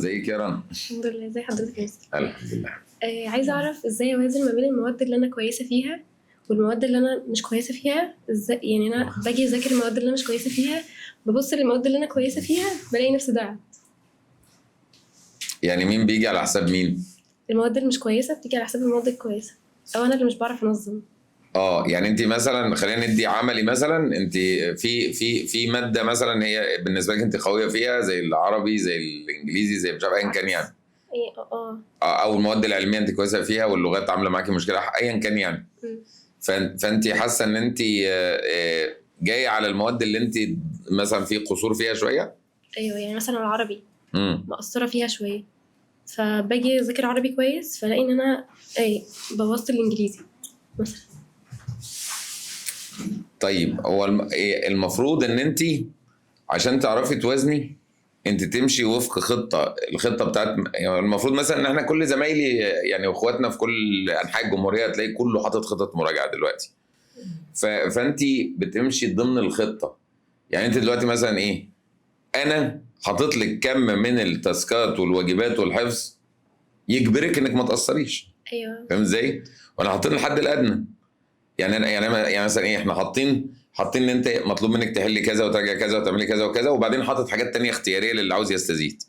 ازيك يا رنا؟ الحمد لله. ازي حضرتك يا مستر؟ الحمد لله. عايزه اعرف ازاي اوازن ما بين المواد اللي انا كويسه فيها والمواد اللي انا مش كويسه فيها. ازاي يعني انا باجي اذاكر المواد اللي انا مش كويسه فيها، ببص للمواد اللي انا كويسه فيها بلاقي نفسي ضاعت. يعني مين بيجي على حساب مين؟ المواد اللي مش كويسه بتيجي على حساب المواد الكويسه، او انا اللي مش بعرف انظم. يعني انت مثلا خلينا ندي عملي، مثلا انت في ماده مثلا هي بالنسبه لك انت قويه فيها، زي العربي زي الانجليزي زي مش عارف ايا كان يعني. ايه او المواد العلميه انت كويسه فيها واللغات عامله معاكي مشكله ايا كان يعني. م. فانت حاسه ان انت جايه على المواد اللي انت مثلا في قصور فيها شويه. ايوه، يعني مثلا العربي مقصره فيها شويه، فباجي اذاكر عربي كويس فلاقي ان انا بوظت الانجليزي مثلا. طيب هو المفروض ان انت عشان تعرفي توازني انت تمشي وفق الخطه بتاعت، يعني المفروض مثلا ان احنا كل زمايلي يعني واخواتنا في كل انحاء الجمهوريه هتلاقي كله حاطط خطط مراجعه دلوقتي. فانت بتمشي ضمن الخطه. يعني انت دلوقتي مثلا ايه، انا حاطط لك كم من التاسكات والواجبات والحفظ يجبرك انك ما تاثريش. ايوه فاهم ازاي؟ وانا حاطين الحد الادنى. يعني مثلا ايه، احنا حاطين ان انت مطلوب منك تحلي كذا وتراجع كذا وتعملي كذا وكذا، وبعدين حاطط حاجات تانية اختياريه للي عاوز يستزيد.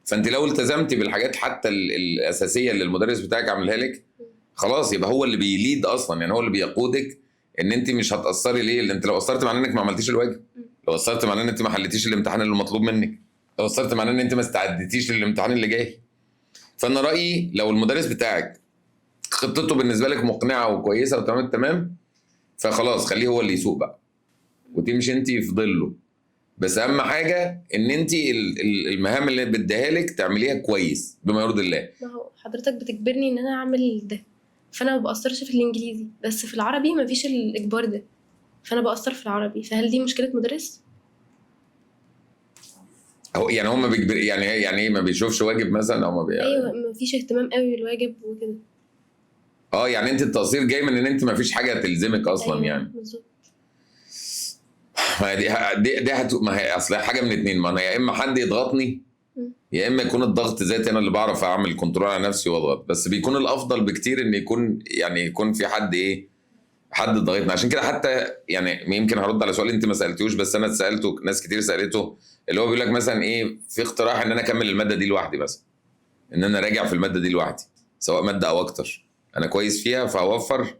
فانت لو التزمتي بالحاجات حتى الاساسيه اللي المدرس بتاعك عاملها لك، خلاص يبقى هو اللي بيليد اصلا، يعني هو اللي بيقودك ان انت مش هتاثري. ليه؟ لان انت لو اثرت معناه انك ما عملتيش الواجب، لو اثرت معناه ان انت ما حليتيش الامتحان اللي مطلوب منك، لو اثرت معناه ان انت ما استعدتيش للامتحان اللي جاي. فانا رايي لو المدرس بتاعك خطته بالنسبه لك مقنعه وكويسه وتمام التمام، فخلاص خليه هو اللي يسوق بقى وتمشي انت في ظله. بس اهم حاجه ان انت المهام اللي بديها لك تعمليها كويس بما يرضي الله. ما هو حضرتك بتجبرني ان انا اعمل ده، فانا ما بقصرش في الانجليزي، بس في العربي ما فيش الاجبار ده، فانا بقصر في العربي. فهل دي مشكله مدرس؟ هو يعني هم بيجبر، يعني ايه، ما بيشوفش واجب مثلا او ما ايوه، ما فيش اهتمام قوي بالواجب وكده. يعني انت التقصير جاي من ان انت ما فيش حاجه تلزمك اصلا. أيوة يعني بالظبط. ما ما هي اصل حاجه من اتنين، ما انا يا اما حد يضغطني يا اما يكون الضغط ذاتي انا اللي بعرف اعمل كنترول على نفسي واضغط. بس بيكون الافضل بكتير ان يكون في حد حد ضغطنا. عشان كده حتى يعني يمكن هرد على سؤال انت ما سالتوش بس انا سالته، ناس كتير سالته، اللي هو بيقول لك مثلا ايه، في اقتراح ان انا اكمل الماده دي لوحدي مثلا، ان انا راجع في الماده دي لوحدي سواء ماده او اكتر انا كويس فيها فهوفر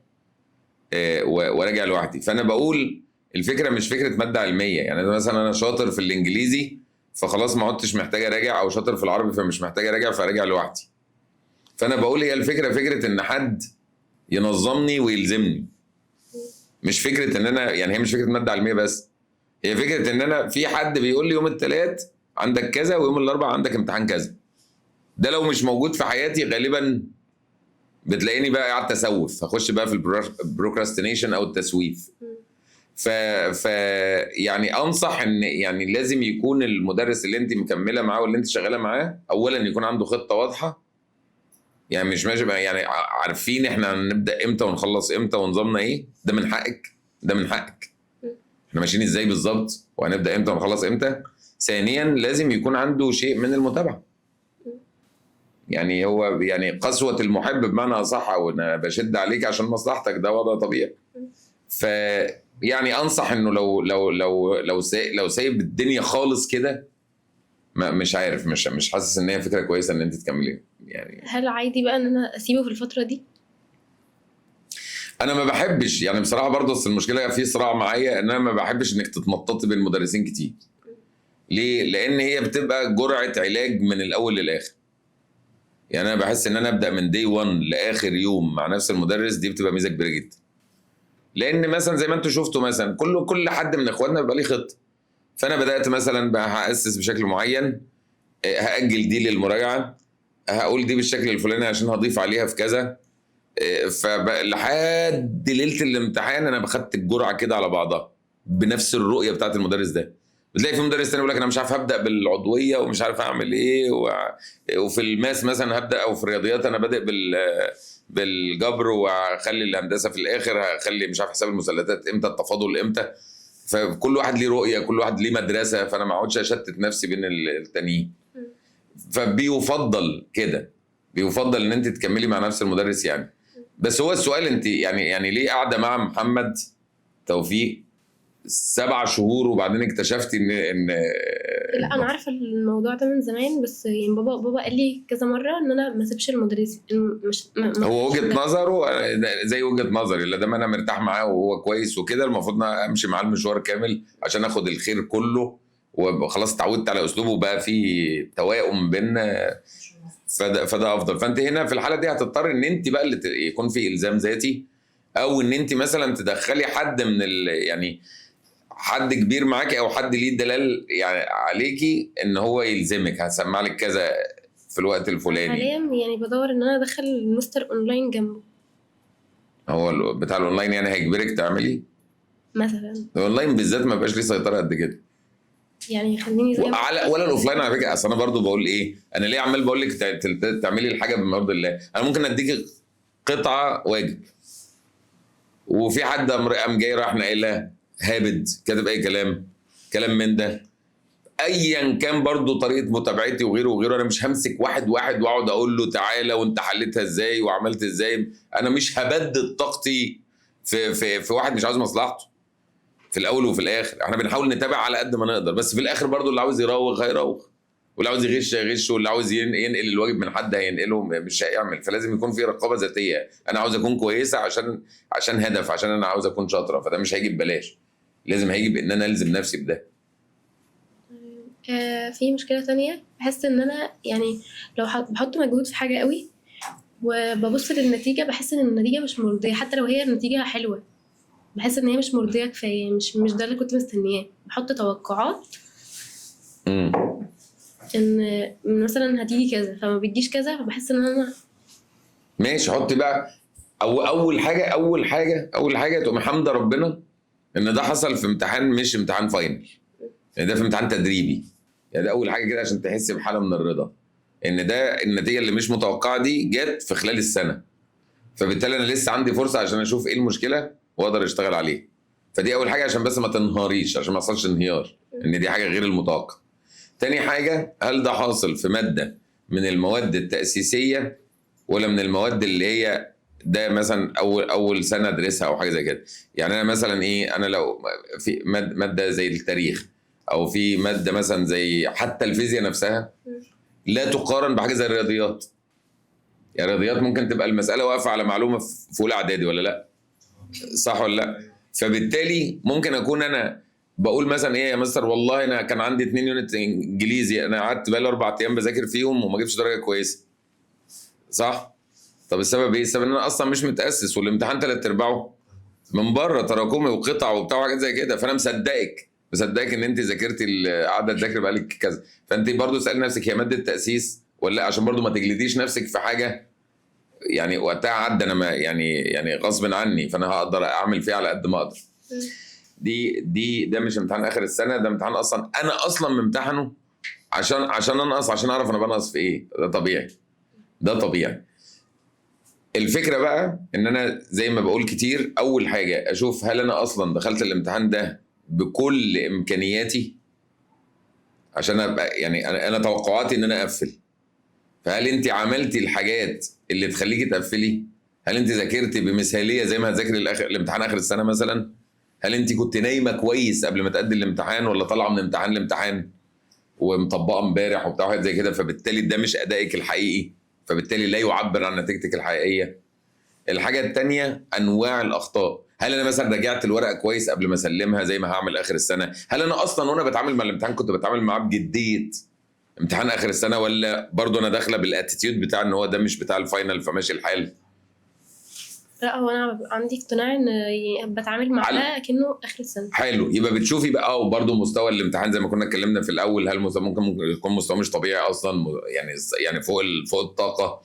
وراجع لوحدي. فانا بقول الفكره مش فكره ماده علميه، يعني مثلا انا شاطر في الانجليزي فخلاص ما عدتش محتاج اراجع، او شاطر في العربي فمش محتاج اراجع فراجع لوحدي. فانا بقول هي الفكره فكره ان حد ينظمني ويلزمني، مش فكره ان انا، يعني هي مش فكره ماده علميه بس، هي فكره ان انا في حد بيقول لي يوم الثلاث عندك كذا ويوم الاربع عندك امتحان كذا. ده لو مش موجود في حياتي غالبا بتلاقيني بقى قاعد اسوف، هخش بقى في البروكراستينيشن او التسويف. ف يعني انصح ان يعني لازم يكون المدرس اللي انت مكمله معاه واللي انت شغاله معاه اولا يكون عنده خطه واضحه، يعني مش ماشي بقى يعني عارفين احنا هنبدا امتى ونخلص امتى ونظامنا ايه. ده من حقك، ده من حقك. احنا ماشيين ازاي بالظبط وهنبدا امتى ونخلص امتى. ثانيا لازم يكون عنده شيء من المتابعه، يعني هو يعني قسوه المحب بمعنى اصح، او انا بشد عليك عشان مصلحتك، ده وضع طبيعي. ف يعني انصح انه لو سايب الدنيا خالص كده، مش عارف، مش حاسس ان هي فكره كويسه ان انت تكملي يعني. هل عادي بقى ان انا اسيبه في الفتره دي؟ انا ما بحبش يعني بصراحه برضه، اصل المشكله في صراع معايا ان انا ما بحبش انك تتنططي بين المدرسين كتير. ليه؟ لان هي بتبقى جرعه علاج من الاول للاخر. يعني انا بحس ان انا ابدا من دي 1 لاخر يوم مع نفس المدرس، دي بتبقى ميزه كبيره جدا. لان مثلا زي ما انتم شفتوا مثلا كل حد من اخواتنا بيبقى ليه خطه. فانا بدات مثلا بقى هاسس بشكل معين، هاجل دي للمراجعه، هقول دي بالشكل الفلاني عشان هضيف عليها في كذا. فلحد ليله الامتحان انا باخدت الجرعه كده على بعضها بنفس الرؤيه بتاعت المدرس ده. بتلاقي في مدرس تاني يقول لك انا مش عارف هبدا بالعضويه ومش عارف اعمل ايه وفي الماس مثلا هبدا، او في الرياضيات انا بادئ بالجبر واخلي الهندسه في الاخر، هخلي مش عارف حساب المثلثات امتى، التفاضل امتى. فكل واحد ليه رؤيه، كل واحد ليه مدرسه، فانا ما اقعدش اشتت نفسي بين التانيين. فبيفضل كده، بيفضل ان انت تكملي مع نفس المدرس يعني. بس هو السؤال انت يعني ليه قاعده مع محمد توفيق 7 شهور وبعدين اكتشفتي ان لا انا عارفه الموضوع ده من زمان، بس يعني بابا قال لي كذا مره ان انا ما اسيبش المدرس، مش هو وجهه نظره زي وجهه نظري، لا دام انا مرتاح معاه وهو كويس وكده المفروض امشي معاه المشوار كامل عشان اخد الخير كله، وخلاص اتعودت على اسلوبه وبقى في توائم بينا، فده افضل. فانت هنا في الحاله دي هتضطر ان انت بقى اللي يكون في الزام ذاتي، او ان انت مثلا تدخلي حد من يعني حد كبير معاكي او حد ليه دلال يعني عليكي ان هو يلزمك، هسمع لك كذا في الوقت الفلاني. حاليا يعني بدور ان انا ادخل المستر اونلاين جنبه. هو بتاع الاونلاين يعني هيجبرك تعملي مثلا الاونلاين بالذات ما بقاش ليه سيطره قد كده يعني يخليني زي ولا الاوفلاين على فكره. اصل انا برضو بقول ايه، انا ليه عمال بقول لك تعملي الحاجه بمرض الله؟ انا ممكن اديك قطعه واجب وفي حد قام جاي راح ناقلها هابد كاتب اي كلام من ده، ايا كان برضو طريقه متابعتي وغيره وغيره، انا مش همسك واحد واقعد اقول له تعالى وانت حلتها ازاي وعملت ازاي. انا مش هبدد طاقتي في واحد مش عاوز مصلحته. في الاول وفي الاخر احنا بنحاول نتابع على قد ما نقدر، بس في الاخر برضو اللي عاوز يراوغ هيراوغ، واللي عاوز يغش هيغش، واللي عاوز ينقل الواجب من حد هينقله مش هيعمل. فلازم يكون في رقابه ذاتيه، انا عاوز اكون كويسه عشان هدف، عشان انا عاوز اكون شاطره، فده مش هيجي ببلاش، لازم هيجي بان انا الزم نفسي بده. في مشكله تانية، بحس ان انا يعني لو بحط مجهود في حاجه قوي وببص للنتيجه، بحس ان النتيجه مش مرضيه، حتى لو هي النتيجه حلوه بحس ان هي مش مرضيه كفايه، مش ده اللي كنت مستنياه. بحط توقعات ان مثلا هتيجي كذا فما بتجيش كذا، فبحس ان انا ماشي. حطي بقى اول حاجه تقوم حامده ربنا ان ده حصل في امتحان مش امتحان فاينل، يعني ده في امتحان تدريبي. يعني ده اول حاجه كده عشان تحسي بحاله من الرضا ان ده النتيجه اللي مش متوقعه دي جت في خلال السنه، فبالتالي انا لسه عندي فرصه عشان اشوف ايه المشكله واقدر اشتغل عليه. فدي اول حاجه عشان بس ما تنهاريش، عشان ما يحصلش انهيار ان دي حاجه غير المتوقع. تاني حاجه، هل ده حاصل في ماده من المواد التاسيسيه ولا من المواد اللي هي ده مثلا اول سنه ادرسها او حاجه زي كده؟ يعني انا مثلا ايه، انا لو في ماده زي التاريخ او في ماده مثلا زي حتى الفيزياء نفسها لا تقارن بحاجه زي الرياضيات. يعني الرياضيات ممكن تبقى المساله واقفه على معلومه في اولى اعدادي ولا لا، صح ولا لا؟ فبالتالي ممكن اكون انا بقول مثلا ايه يا مستر والله انا كان عندي 2 يونت انجليزي، انا قعدت بقالي 4 ايام بذاكر فيهم وما جبتش درجه كويسه، صح؟ طب السبب ايه؟ السبب ان انا اصلا مش متاسس، والامتحان 3/4 من بره تراكمي وقطع وبتاع وحاجات زي كده، فانا مصدقك ان انت ذاكرتي قاعده تذاكري بقالك كذا. فانت برضو اسالي نفسك هي ماده تاسيس ولا لا، عشان برضو ما تجلديش نفسك في حاجه يعني وقتها عدى انا ما يعني غصب عني، فانا هقدر اعمل فيها على قد ما اقدر. ده مش امتحان اخر السنه، ده امتحان اصلا انا اصلا ممتحنه عشان انقص، عشان اعرف انا بنقص في ايه. ده طبيعي. الفكره بقى ان انا زي ما بقول كتير، اول حاجه اشوف هل انا اصلا دخلت الامتحان ده بكل امكانياتي، عشان ابقى يعني انا توقعاتي ان انا اقفل. فهل انت عملتي الحاجات اللي تخليكي تقفلي؟ هل انت ذاكرتي بمثاليه زي ما هتذاكري الامتحان اخر السنه مثلا؟ هل انت كنت نايمه كويس قبل ما تأدي الامتحان، ولا طالعه من امتحان لامتحان ومطبقه امبارح وبتاع حاجات زي كده؟ فبالتالي ده مش ادائك الحقيقي، فبالتالي لا يعبر عن نتيجتك الحقيقيه. الحاجه الثانيه انواع الاخطاء، هل انا مثلا راجعت الورقه كويس قبل ما اسلمها زي ما هعمل اخر السنه؟ هل انا اصلا وانا بتعامل مع الامتحان كنت بتعامل معاه بجديه امتحان اخر السنه، ولا برضو انا داخله بالاتيتيود بتاع ان هو ده مش بتاع الفاينل فماشي الحال؟ لا هو انا عندي اقتناع ان بتعامل معاه كأنه اخر السنه. حلو، يبقى بتشوفي بقى وبرضو مستوى الامتحان زي ما كنا اتكلمنا في الاول، هل ممكن يكون مستوى مش طبيعي اصلا، يعني فوق الطاقه.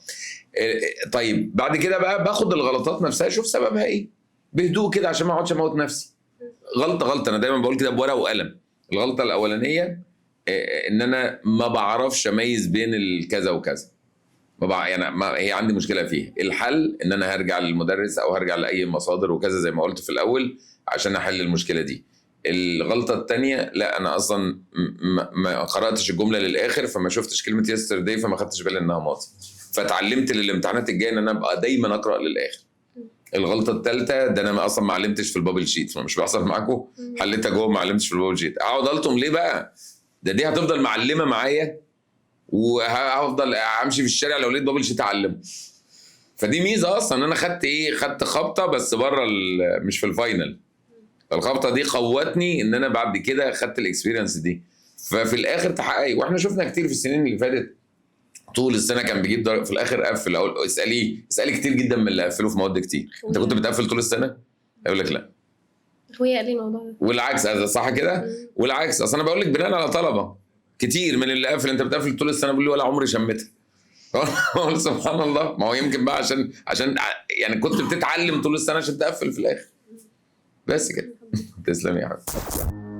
طيب بعد كده بقى باخد الغلطات نفسها اشوف سببها ايه بهدوء كده عشان ما اقعدش اموت نفسي. غلطه انا دايما بقول كده بورقه وقلم. الغلطه الاولانيه ان انا ما بعرفش اميز بين الكذا وكذا، هي عندي مشكله فيه. الحل ان انا هرجع للمدرس او هرجع لاي مصادر وكذا زي ما قلت في الاول عشان احل المشكله دي. الغلطه الثانيه، لا انا اصلا ما قراتش الجمله للاخر، فما شفتش كلمه يسترداي، فما خدتش بالي انها ماضي، فتعلمت للامتحانات الجايه ان انا ابقى دايما اقرا للاخر. الغلطه الثالثه، ده انا اصلا ما علمتش في البابل شيت، مش بيحصل معاكم؟ حليتها جوه ما علمتش في البابل شيت، اقعد الطم ليه بقى؟ دي هتفضل معلمه معايا، وهفضل امشي في الشارع لو لقيت بابل شيت اعلمه. فدي ميزه اصلا ان انا خدت خبطه بس بره مش في الفاينل. فالخبطه دي قوتني ان انا بعد كده خدت الاكسبيرينس دي، ففي الاخر تحقق. واحنا شفنا كتير في السنين اللي فاتت طول السنه كان بيجيب درجه، في الاخر قفل. اقول اسالي كتير جدا من اللي قفلوا في مواد كتير، انت كنت بتقفل طول السنه؟ يقول لك لا. اخويا قال لي الموضوع ده. والعكس، هذا صح كده. والعكس، اصل انا بقول لك بناء على طلبه كتير من اللي قافل، انت بتقفل طول السنه، بيقول لي ولا عمري شمتها. اقول سبحان الله، ما هو يمكن بقى عشان يعني كنت بتتعلم طول السنه عشان تقفل في الاخر، بس كده. تسلم يا حبيبي.